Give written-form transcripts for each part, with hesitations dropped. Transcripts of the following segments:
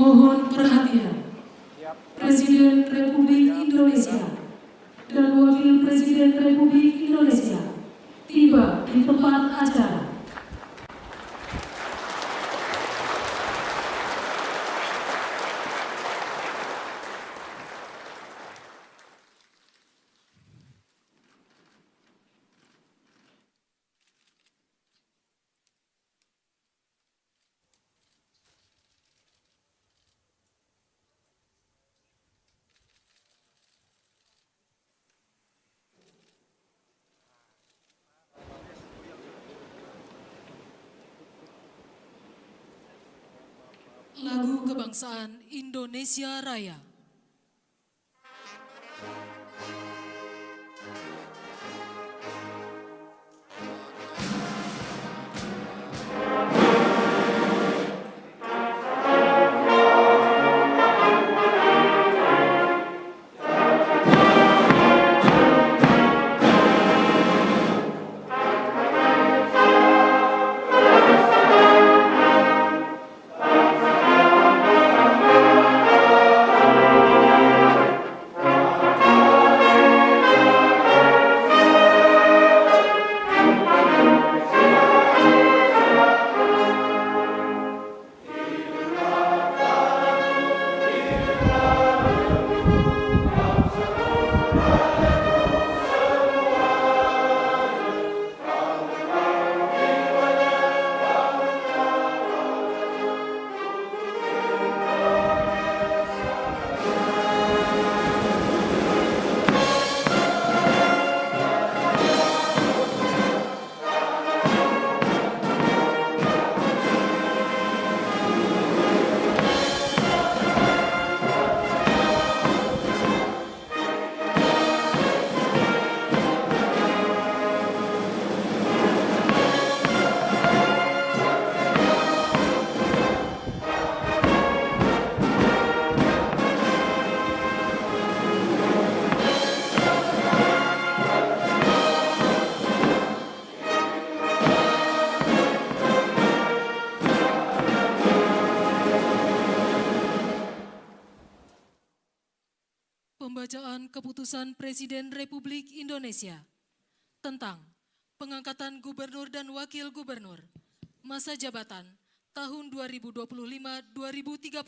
Mohon perhatian, Presiden Republik Indonesia dan Wakil Presiden Republik Indonesia tiba di tempat acara. Lagu Kebangsaan Indonesia Raya. Pembacaan Keputusan Presiden Republik Indonesia tentang pengangkatan Gubernur dan Wakil Gubernur masa jabatan tahun 2025-2030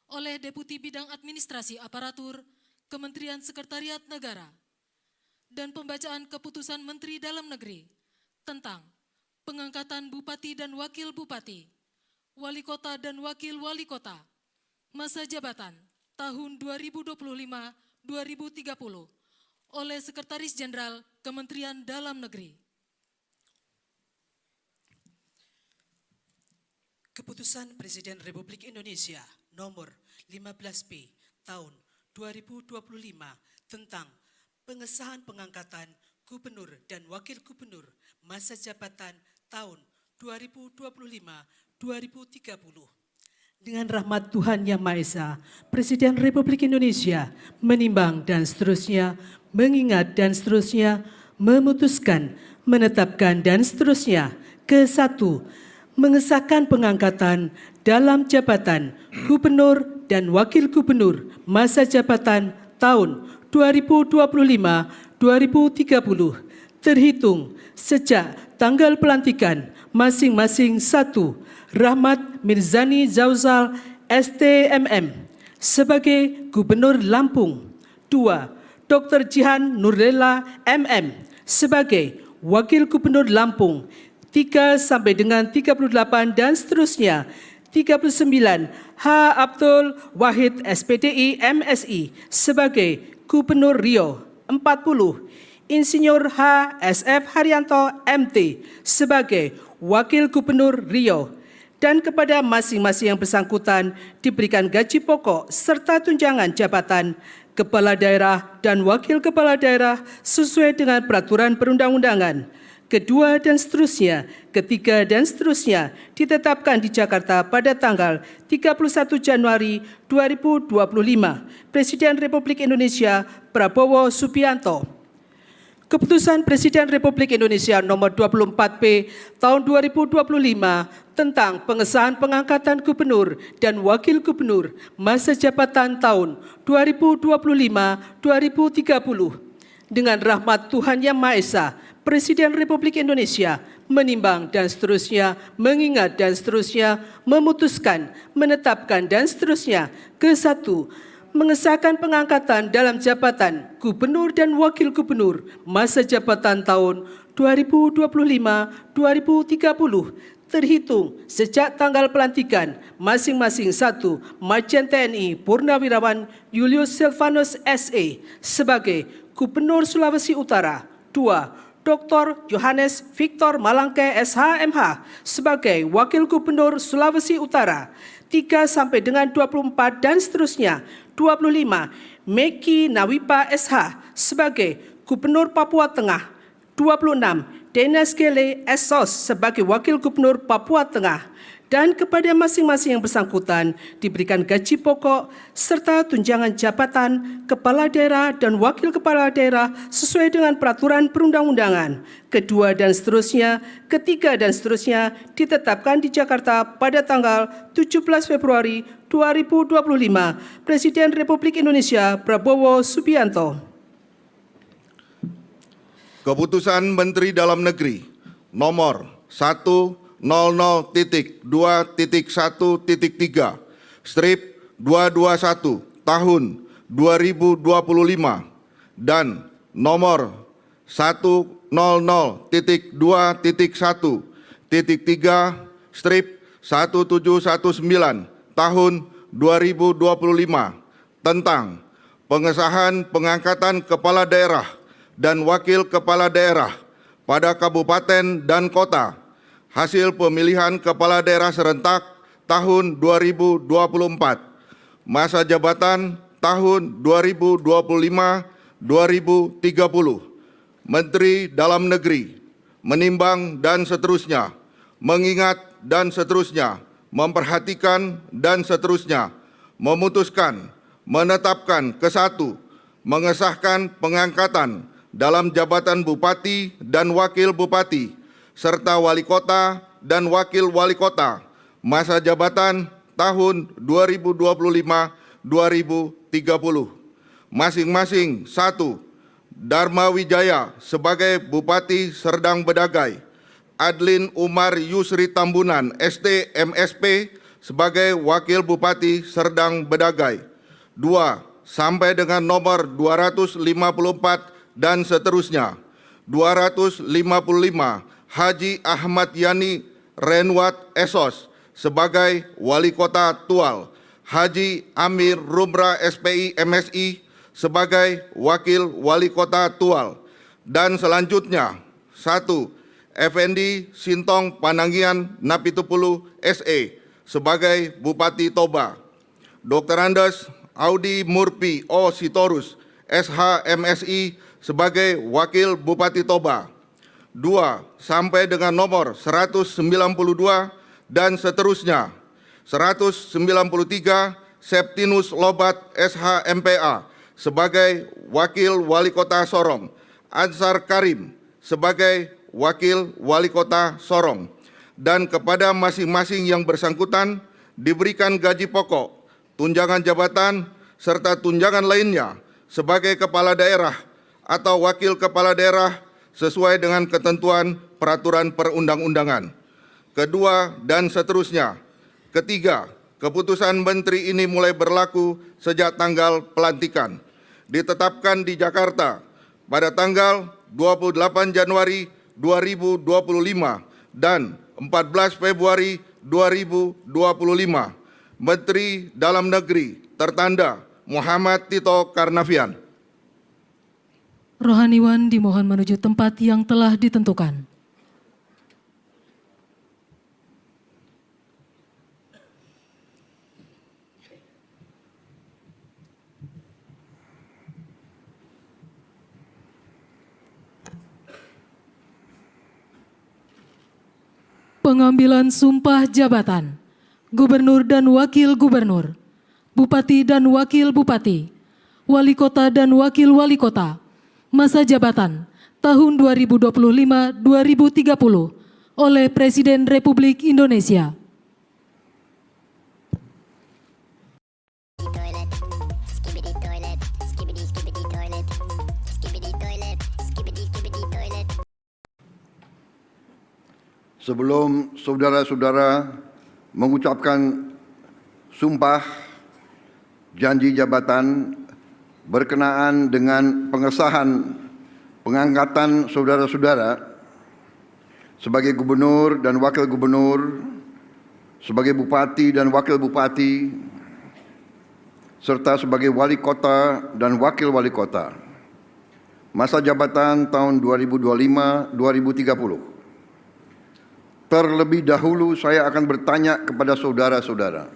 oleh Deputi Bidang Administrasi Aparatur Kementerian Sekretariat Negara, dan pembacaan Keputusan Menteri Dalam Negeri tentang pengangkatan Bupati dan Wakil Bupati, Wali Kota dan Wakil Wali Kota masa jabatan tahun 2025-2030 oleh Sekretaris Jenderal Kementerian Dalam Negeri. Keputusan Presiden Republik Indonesia nomor 15P tahun 2025 tentang pengesahan pengangkatan Gubernur dan Wakil Gubernur masa jabatan tahun 2025-2030. Dengan rahmat Tuhan Yang Maha Esa, Presiden Republik Indonesia menimbang dan seterusnya, mengingat dan seterusnya, memutuskan, menetapkan dan seterusnya. Ke-1, mengesahkan pengangkatan dalam jabatan Gubernur dan Wakil Gubernur masa jabatan tahun 2025-2030 terhitung sejak tanggal pelantikan masing-masing. 1. Rahmat Mirzani Zauzal STMM sebagai Gubernur Lampung. 2. Dr. Jihan Nurlela MM sebagai Wakil Gubernur Lampung. 3 sampai dengan 38 dan seterusnya. 39. H. Abdul Wahid SPDI MSI sebagai Gubernur Riau. 40. Insinyur H. SF Haryanto MT sebagai Wakil Gubernur Riau, dan kepada masing-masing yang bersangkutan diberikan gaji pokok serta tunjangan jabatan kepala daerah dan wakil kepala daerah sesuai dengan peraturan perundang-undangan. Kedua dan seterusnya, ketiga dan seterusnya ditetapkan di Jakarta pada tanggal 31 Januari 2025. Presiden Republik Indonesia Prabowo Subianto. Keputusan Presiden Republik Indonesia Nomor 24P Tahun 2025 tentang pengesahan pengangkatan gubernur dan wakil gubernur masa jabatan tahun 2025-2030. Dengan rahmat Tuhan Yang Maha Esa, Presiden Republik Indonesia menimbang dan seterusnya, mengingat dan seterusnya, memutuskan, menetapkan dan seterusnya. Ke-1, mengesahkan pengangkatan dalam jabatan gubernur dan wakil gubernur masa jabatan tahun 2025-2030 terhitung sejak tanggal pelantikan masing-masing. 1. Majen TNI Purnawirawan Julius Silvanus SE sebagai Gubernur Sulawesi Utara. 2. Dr. Johannes Victor Malangke SHMH sebagai Wakil Gubernur Sulawesi Utara. 3 sampai dengan 24 dan seterusnya. 25. Meki Nawipa SH sebagai Gubernur Papua Tengah. 26. Denas Gele Esos sebagai Wakil Gubernur Papua Tengah. Dan kepada masing-masing yang bersangkutan diberikan gaji pokok serta tunjangan jabatan kepala daerah dan wakil kepala daerah sesuai dengan peraturan perundang-undangan. Kedua dan seterusnya, ketiga dan seterusnya ditetapkan di Jakarta pada tanggal 17 Februari 2025. Presiden Republik Indonesia Prabowo Subianto. Keputusan Menteri Dalam Negeri nomor 100.2.1.3 strip 221 tahun 2025 dan nomor 100.2.1.3 strip 1719 tahun 2025 tentang pengesahan pengangkatan kepala daerah dan wakil kepala daerah pada kabupaten dan kota hasil pemilihan kepala daerah serentak tahun 2024, masa jabatan tahun 2025-2030. Menteri Dalam Negeri menimbang dan seterusnya, mengingat dan seterusnya, memperhatikan dan seterusnya, memutuskan, menetapkan. Ke-1, mengesahkan pengangkatan dalam jabatan bupati dan wakil bupati, serta wali kota dan wakil wali kota, masa jabatan tahun 2025-2030. Masing-masing. 1. Dharma Wijaya sebagai Bupati Serdang Bedagai, Adlin Umar Yusri Tambunan ST MSP sebagai Wakil Bupati Serdang Bedagai. 2. Sampai dengan nomor 254 dan seterusnya. 255 Haji Ahmad Yani Renwat Esos sebagai Wali Kota Tual, Haji Amir Rumra SPI MSI sebagai Wakil Wali Kota Tual. Dan selanjutnya, 1. Effendi Sintong Panangian Napitupulu SE sebagai Bupati Toba, Dr. Andes Audi Murpi O Sitorus SH MSI sebagai Wakil Bupati Toba. 2. Sampai dengan nomor 192 dan seterusnya. 193 Septinus Lobat SH MPA sebagai Wakil Wali Kota Sorong, Ansar Karim sebagai Wakil Wali Kota Sorong. Dan kepada masing-masing yang bersangkutan diberikan gaji pokok, tunjangan jabatan, serta tunjangan lainnya sebagai kepala daerah atau wakil kepala daerah sesuai dengan ketentuan peraturan perundang-undangan. Kedua dan seterusnya. Ketiga, keputusan menteri ini mulai berlaku sejak tanggal pelantikan. Ditetapkan di Jakarta pada tanggal 28 Januari 2025 dan 14 Februari 2025. Menteri Dalam Negeri tertanda Muhammad Tito Karnavian. Rohaniwan dimohon menuju tempat yang telah ditentukan. Pengambilan sumpah jabatan Gubernur dan Wakil Gubernur, Bupati dan Wakil Bupati, Wali Kota dan Wakil Wali Kota, masa jabatan tahun 2025-2030 oleh Presiden Republik Indonesia. Toilet, skibidi toilet, skibidi skibidi toilet, skibidi toilet, skibidi skibidi toilet. Sebelum saudara-saudara mengucapkan sumpah janji jabatan berkenaan dengan pengesahan pengangkatan saudara-saudara sebagai gubernur dan wakil gubernur, sebagai bupati dan wakil bupati, serta sebagai wali kota dan wakil wali kota. Masa jabatan tahun 2025-2030. Terlebih dahulu saya akan bertanya kepada saudara-saudara.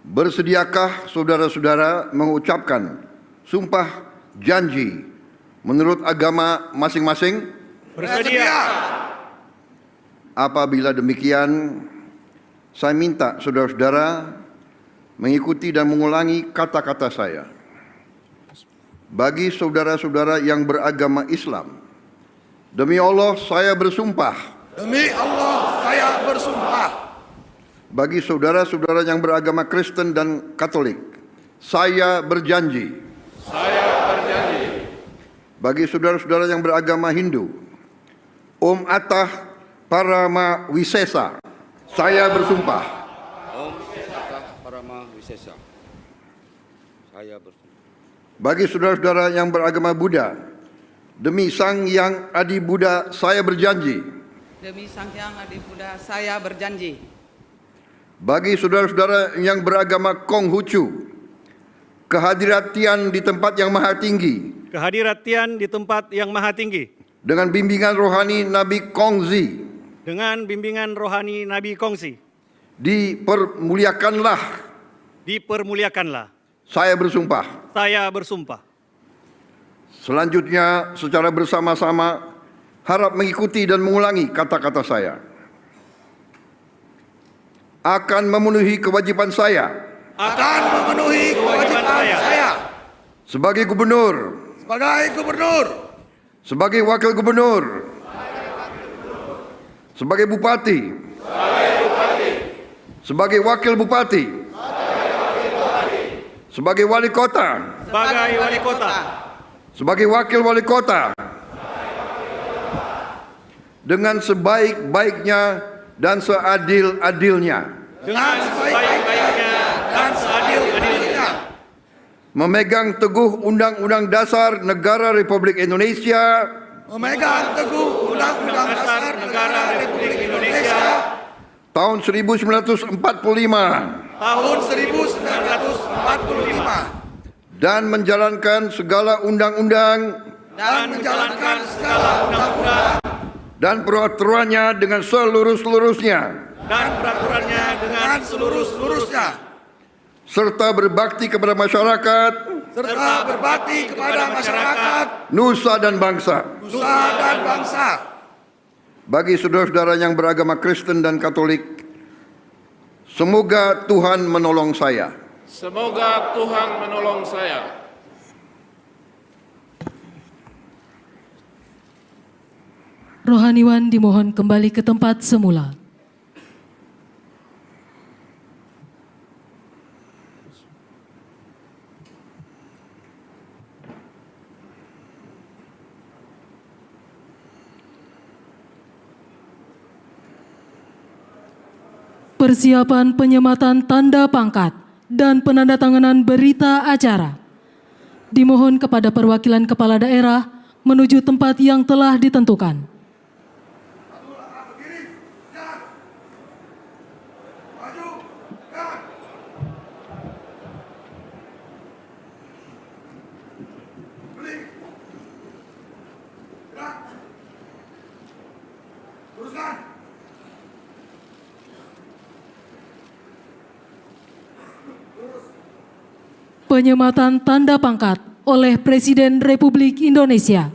Bersediakah saudara-saudara mengucapkan sumpah janji menurut agama masing-masing? Bersedia. Apabila demikian, saya minta saudara-saudara mengikuti dan mengulangi kata-kata saya. Bagi saudara-saudara yang beragama Islam, demi Allah saya bersumpah. Demi Allah saya bersumpah. Bagi saudara-saudara yang beragama Kristen dan Katolik, saya berjanji. Saya berjanji. Bagi saudara-saudara yang beragama Hindu, Om Atah Parama Wisesa, saya bersumpah. Om Atah Parama Wisesa. Saya bersumpah. Bagi saudara-saudara yang beragama Buddha, demi Sang Yang Adi Buddha, saya berjanji. Demi Sang Hyang Adi Buddha, saya berjanji. Bagi saudara-saudara yang beragama Konghucu, kehadiran Tian di tempat yang maha tinggi, kehadiran Tian di tempat yang maha tinggi, dengan bimbingan rohani Nabi Kongzi, dengan bimbingan rohani Nabi Kongsi, dipermuliakanlah. Saya bersumpah. Saya bersumpah. Selanjutnya, secara bersama-sama, harap mengikuti dan mengulangi kata-kata saya. Akan memenuhi kewajiban saya. Akan memenuhi kewajiban saya. Sebagai gubernur. Sebagai gubernur. Sebagai wakil gubernur. Sebagai bupati. Sebagai wakil bupati. Sebagai wali kota. Sebagai wali kota. Sebagai wakil wali kota. Dengan sebaik-baiknya dan seadil-adilnya. Dengan sebaik-baiknya dan seadil-adilnya. Memegang teguh Undang-Undang Dasar Negara Republik Indonesia. Memegang teguh Undang-Undang Dasar Negara Republik Indonesia. Tahun 1945. Tahun 1945. Dan menjalankan segala undang-undang. Dan menjalankan segala undang-undang. Dan peraturannya dengan seluruh-seluruhnya. Dan peraturannya dengan seluruh-seluruhnya. Serta berbakti kepada masyarakat. Serta berbakti kepada masyarakat. Nusa dan bangsa. Nusa dan bangsa. Bagi saudara-saudara yang beragama Kristen dan Katolik, semoga Tuhan menolong saya. Semoga Tuhan menolong saya. Rohaniwan dimohon kembali ke tempat semula. Persiapan penyematan tanda pangkat dan penandatanganan berita acara. Dimohon kepada perwakilan kepala daerah menuju tempat yang telah ditentukan. Penyematan tanda pangkat oleh Presiden Republik Indonesia.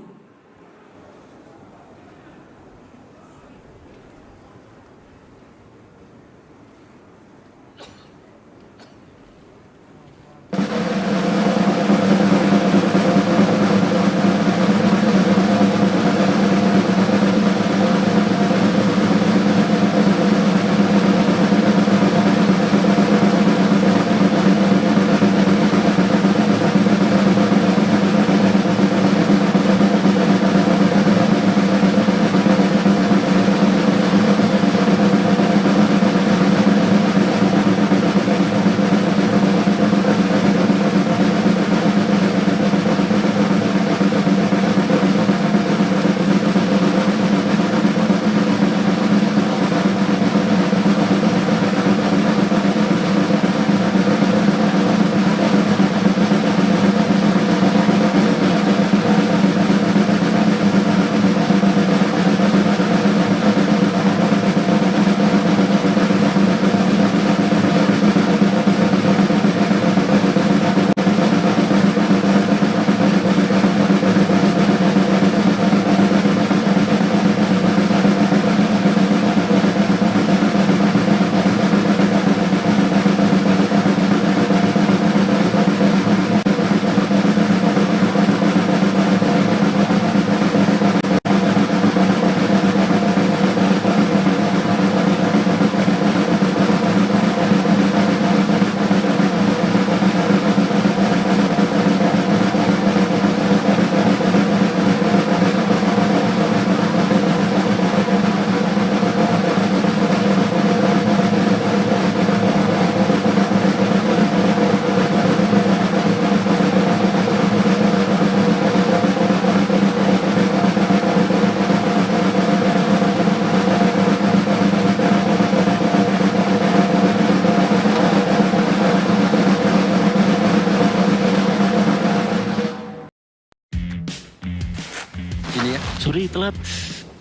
nih telat.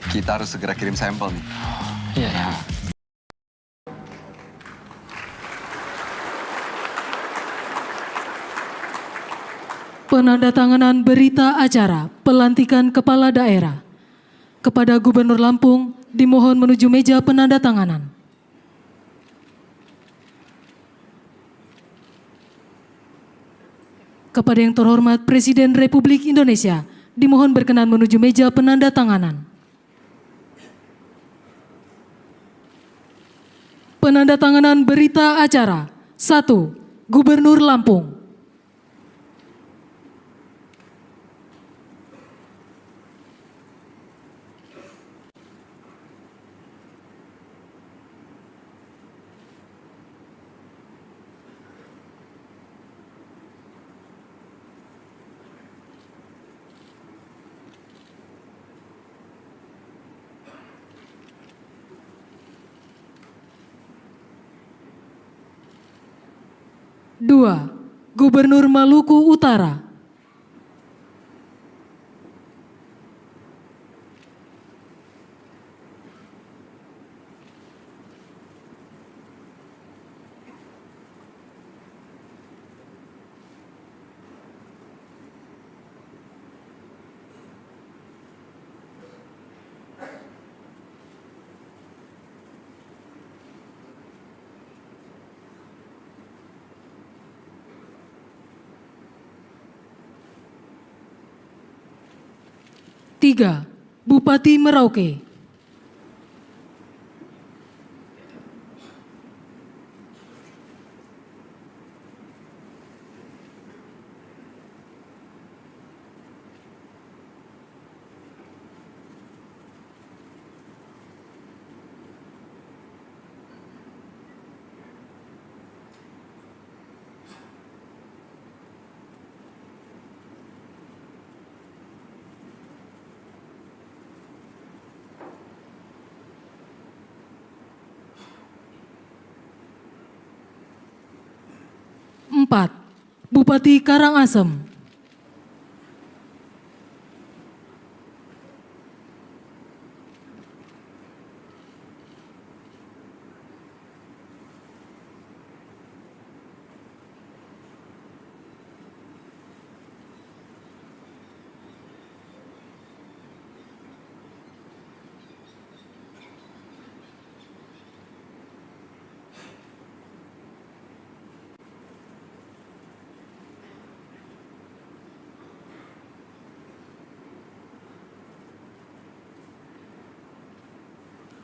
Kita harus segera kirim sampel nih. Iya. Penandatanganan berita acara pelantikan kepala daerah. Kepada Gubernur Lampung, dimohon menuju meja penandatanganan. Kepada yang terhormat Presiden Republik Indonesia, dimohon berkenan menuju meja penandatanganan. Penandatanganan berita acara. 1. Gubernur Lampung. Dua, Gubernur Maluku Utara. Tiga, Bupati Merauke. Empat, Bupati Karangasem.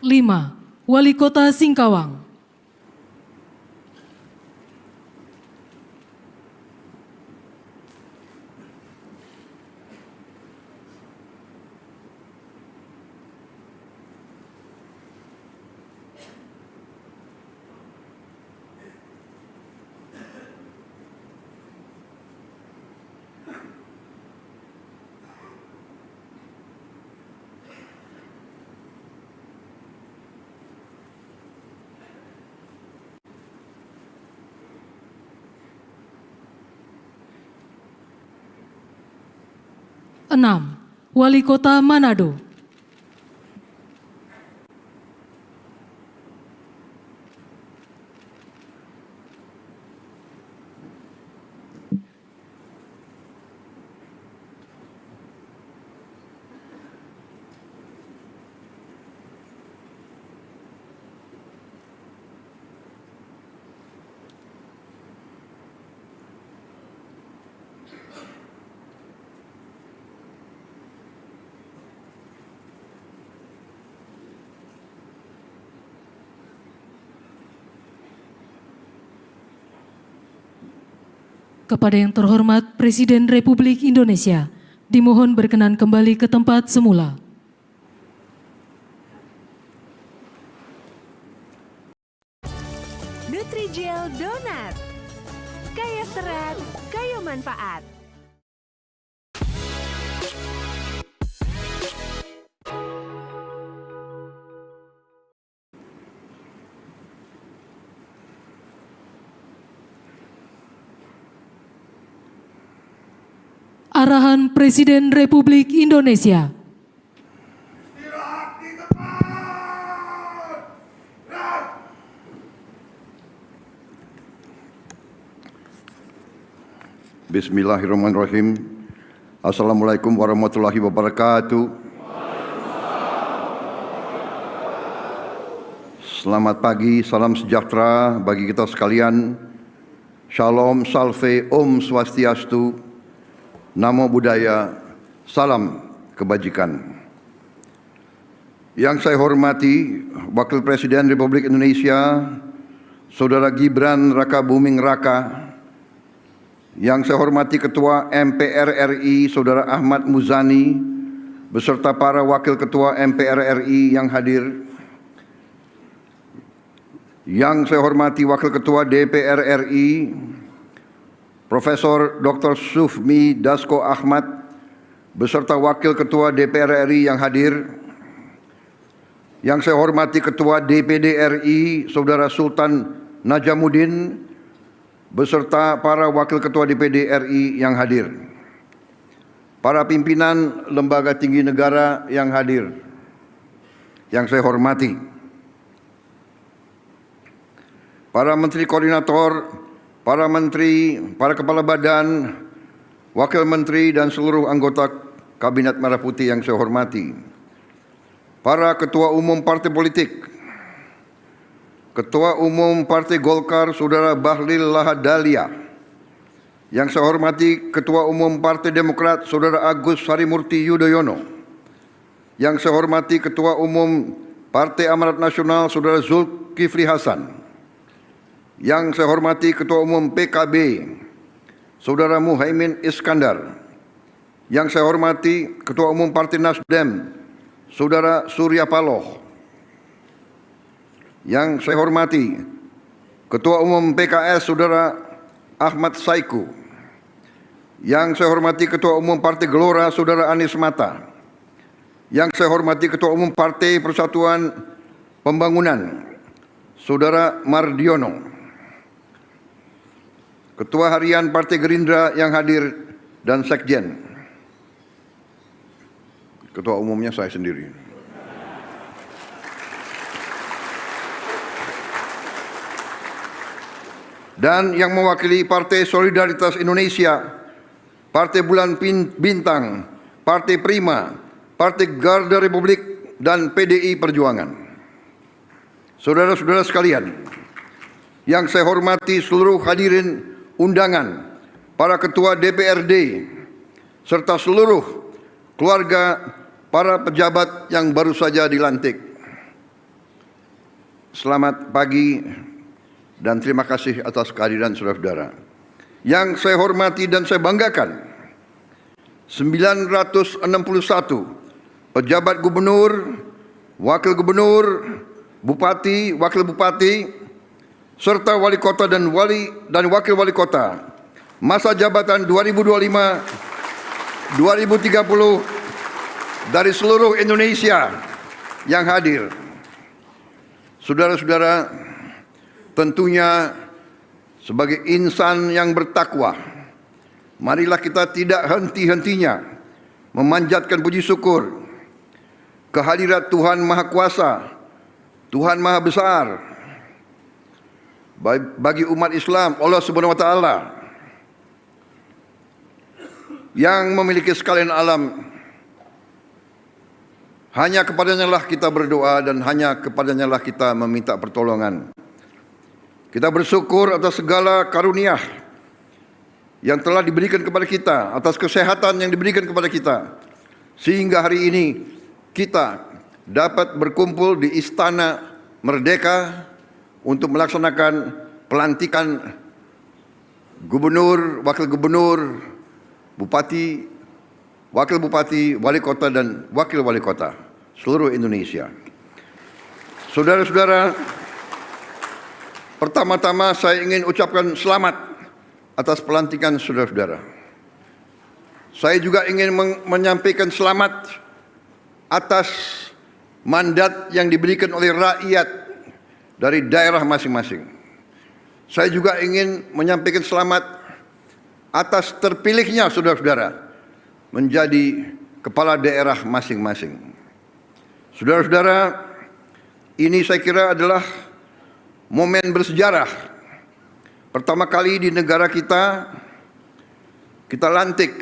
Lima, Wali Kota Singkawang. Enam, Wali Kota Manado. Kepada yang terhormat Presiden Republik Indonesia, dimohon berkenan kembali ke tempat semula. Nutrijel Donat. Kaya serat, kaya manfaat. Arahan Presiden Republik Indonesia. Bismillahirrahmanirrahim. Assalamualaikum warahmatullahi wabarakatuh. Selamat pagi, salam sejahtera bagi kita sekalian. Shalom, salve, Om Swastiastu, Namo Buddhaya, salam kebajikan. Yang saya hormati Wakil Presiden Republik Indonesia, Saudara Gibran Rakabuming Raka. Yang saya hormati Ketua MPR RI, Saudara Ahmad Muzani, beserta para Wakil Ketua MPR RI yang hadir. Yang saya hormati Wakil Ketua DPR RI, Profesor Dr. Sufmi Dasko Ahmad, beserta Wakil Ketua DPR RI yang hadir. Yang saya hormati Ketua DPD RI, Saudara Sultan Najamuddin, beserta para Wakil Ketua DPD RI yang hadir. Para pimpinan lembaga tinggi negara yang hadir, yang saya hormati. Para menteri koordinator, para menteri, para kepala badan, wakil menteri dan seluruh anggota Kabinet Merah Putih yang saya hormati. Para ketua umum partai politik, Ketua Umum Partai Golkar, Saudara Bahlil Lahadalia. Yang saya hormati Ketua Umum Partai Demokrat, Saudara Agus Harimurti Yudhoyono. Yang saya hormati Ketua Umum Partai Amanat Nasional, Saudara Zulkifli Hasan. Yang saya hormati Ketua Umum PKB, Saudara Muhaimin Iskandar. Yang saya hormati Ketua Umum Partai Nasdem, Saudara Surya Paloh. Yang saya hormati Ketua Umum PKS, Saudara Ahmad Saiku. Yang saya hormati Ketua Umum Partai Gelora, Saudara Anies Mata. Yang saya hormati Ketua Umum Partai Persatuan Pembangunan, Saudara Mardiono. Ketua Harian Partai Gerindra yang hadir dan Sekjen. Ketua umumnya saya sendiri. Dan yang mewakili Partai Solidaritas Indonesia, Partai Bulan Bintang, Partai Prima, Partai Garda Republik, dan PDI Perjuangan. Saudara-saudara sekalian, yang saya hormati seluruh hadirin undangan, para ketua DPRD, serta seluruh keluarga para pejabat yang baru saja dilantik. Selamat pagi dan terima kasih atas kehadiran saudara-saudara. Yang saya hormati dan saya banggakan, 961 pejabat gubernur, wakil gubernur, bupati, wakil bupati, serta wali kota dan wakil wali kota masa jabatan 2025-2030 dari seluruh Indonesia yang hadir. Saudara-saudara, tentunya sebagai insan yang bertakwa, marilah kita tidak henti-hentinya memanjatkan puji syukur kehadirat Tuhan Maha Kuasa, Tuhan Maha Besar bagi umat Islam, Allah Subhanahu wa taala yang memiliki sekalian alam. Hanya kepadanya lah kita berdoa dan hanya kepadanya lah kita meminta pertolongan. Kita bersyukur atas segala karunia yang telah diberikan kepada kita, atas kesehatan yang diberikan kepada kita, sehingga hari ini kita dapat berkumpul di Istana Merdeka untuk melaksanakan pelantikan gubernur, wakil gubernur, bupati, wakil bupati, wali kota, dan wakil wali kota seluruh Indonesia. Saudara-saudara, pertama-tama saya ingin ucapkan selamat atas pelantikan saudara-saudara. Saya juga ingin menyampaikan selamat atas mandat yang diberikan oleh rakyat dari daerah masing-masing. Saya juga ingin menyampaikan selamat atas terpilihnya saudara-saudara menjadi kepala daerah masing-masing. Saudara-saudara, ini saya kira adalah momen bersejarah. Pertama kali di negara kita, kita lantik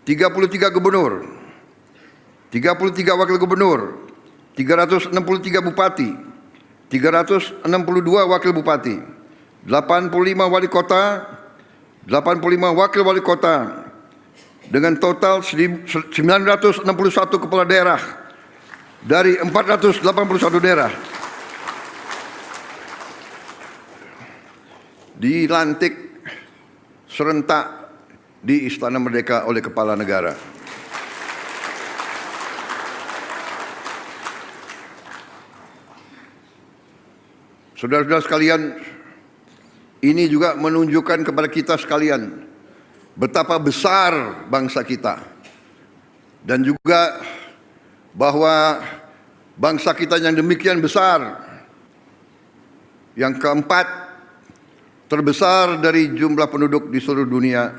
33 gubernur, 33 wakil gubernur, 363 bupati, 362 wakil bupati, 85 wali kota, 85 wakil wali kota, dengan total 961 kepala daerah dari 481 daerah. Dilantik serentak di Istana Merdeka oleh Kepala Negara. Saudara-saudara sekalian, ini juga menunjukkan kepada kita sekalian betapa besar bangsa kita, dan juga bahwa bangsa kita yang demikian besar, yang keempat terbesar dari jumlah penduduk di seluruh dunia,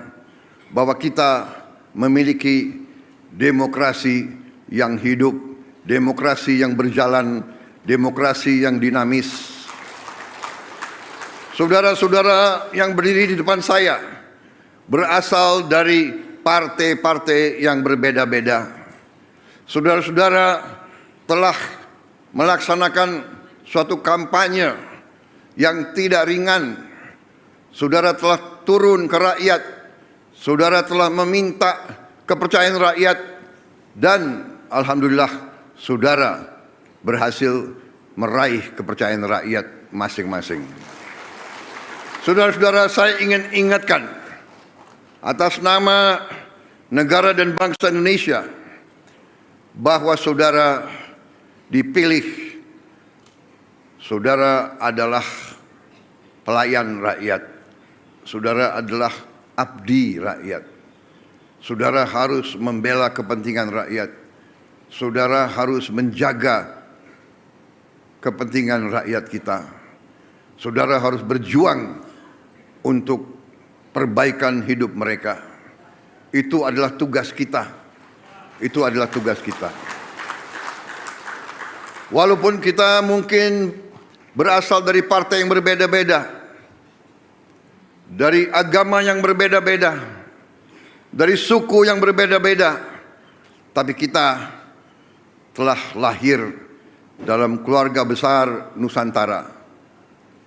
bahwa kita memiliki demokrasi yang hidup, demokrasi yang berjalan, demokrasi yang dinamis. Saudara-saudara yang berdiri di depan saya berasal dari partai-partai yang berbeda-beda. Saudara-saudara telah melaksanakan suatu kampanye yang tidak ringan. Saudara telah turun ke rakyat, saudara telah meminta kepercayaan rakyat, dan alhamdulillah saudara berhasil meraih kepercayaan rakyat masing-masing. Saudara-saudara, saya ingin ingatkan atas nama negara dan bangsa Indonesia bahwa saudara dipilih, saudara adalah pelayan rakyat. Saudara adalah abdi rakyat. Saudara harus membela kepentingan rakyat. Saudara harus menjaga kepentingan rakyat kita. Saudara harus berjuang untuk perbaikan hidup mereka. Itu adalah tugas kita. Itu adalah tugas kita. Walaupun kita mungkin berasal dari partai yang berbeda-beda, dari agama yang berbeda-beda, dari suku yang berbeda-beda, tapi kita telah lahir dalam keluarga besar Nusantara,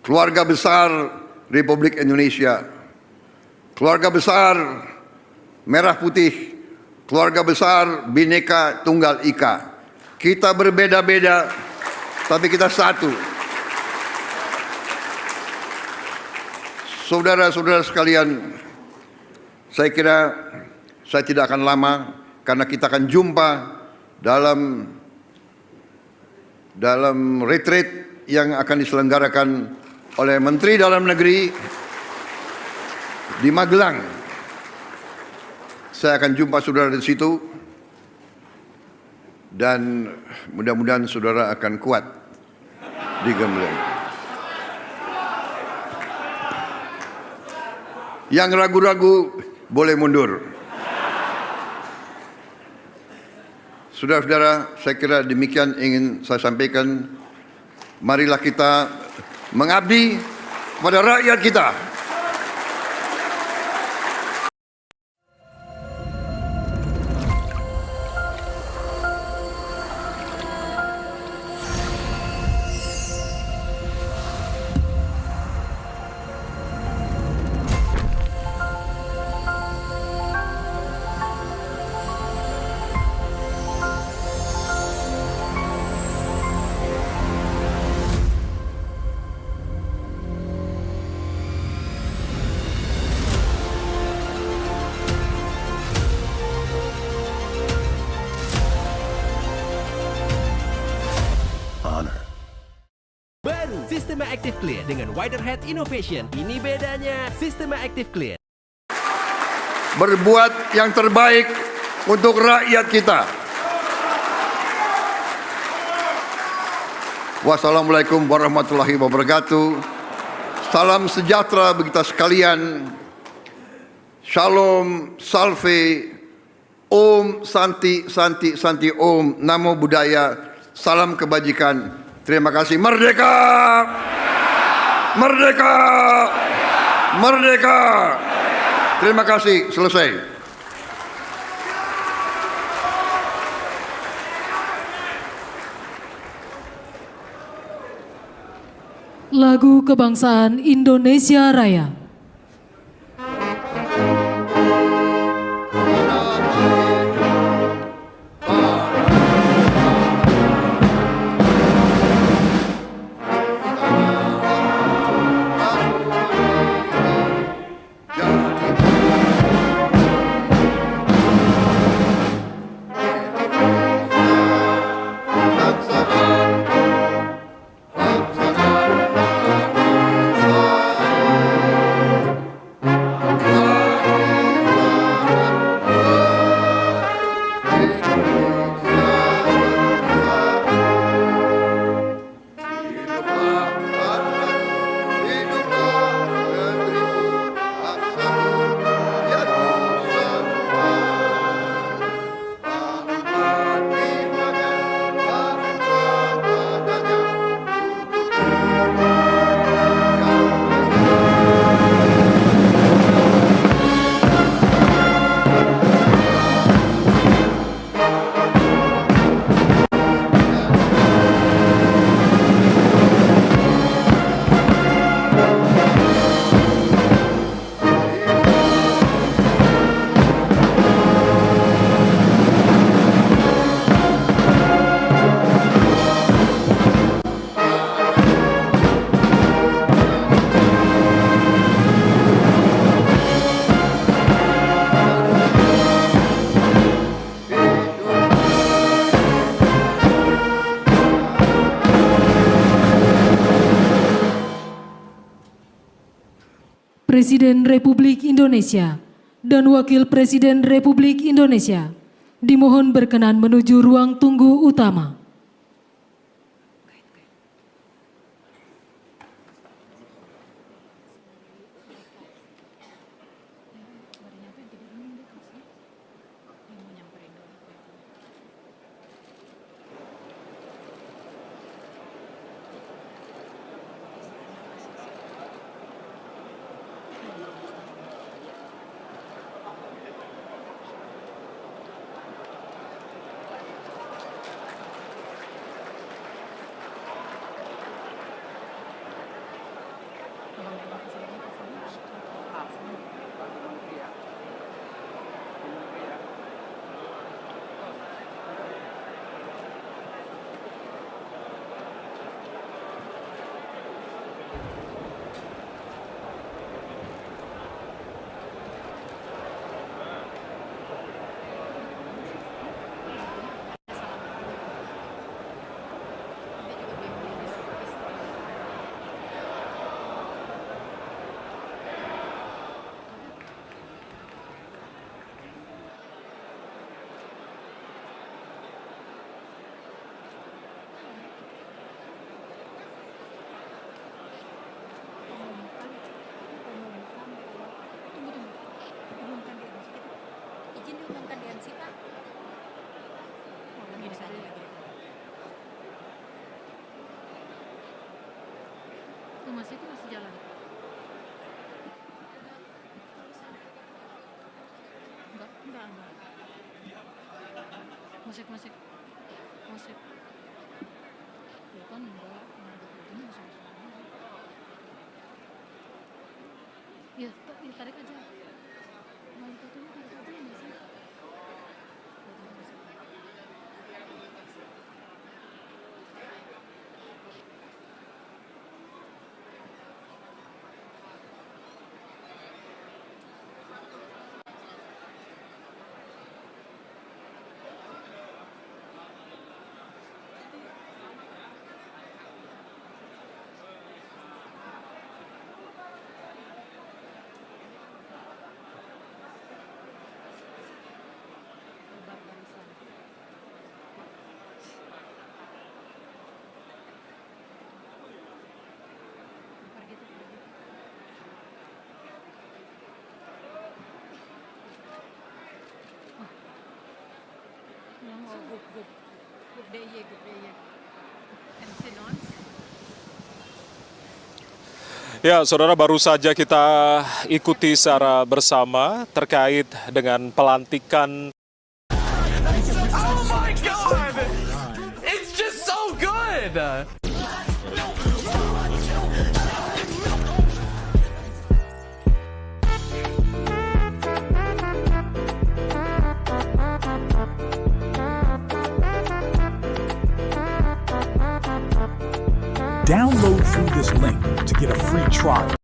keluarga besar Republik Indonesia, keluarga besar Merah Putih, keluarga besar Bhinneka Tunggal Ika. Kita berbeda-beda, tapi kita satu. Saudara-saudara sekalian, saya kira saya tidak akan lama karena kita akan jumpa dalam retreat yang akan diselenggarakan oleh Menteri Dalam Negeri di Magelang. Saya akan jumpa saudara di situ, dan mudah-mudahan saudara akan kuat di Gembleng. Yang ragu-ragu boleh mundur. Saudara-saudara, saya kira demikian ingin saya sampaikan. Marilah kita mengabdi kepada rakyat kita. Baru Sistema Active Clear dengan Wider Head Innovation. Ini bedanya Sistema Active Clear. Berbuat yang terbaik untuk rakyat kita. Wassalamualaikum warahmatullahi wabarakatuh. Salam sejahtera bagi kita sekalian. Shalom, salve, Om, Santi, Santi, Santi, Om, Namo Buddhaya, salam kebajikan. Terima kasih. Merdeka! Merdeka! Merdeka! Terima kasih, selesai. Lagu Kebangsaan Indonesia Raya. Presiden Republik Indonesia dan Wakil Presiden Republik Indonesia dimohon berkenan menuju ruang tunggu utama. Itu masih jalan. Enggak. Musik. Bukan enggak. Ini masih. Ya, tarik aja. Mau fotonya tarik aja ya sih. Grup DIY. MC Lons. Ya, saudara, baru saja kita ikuti secara bersama terkait dengan pelantikan. Oh my God! It's just so good! Download through this link to get a free trial.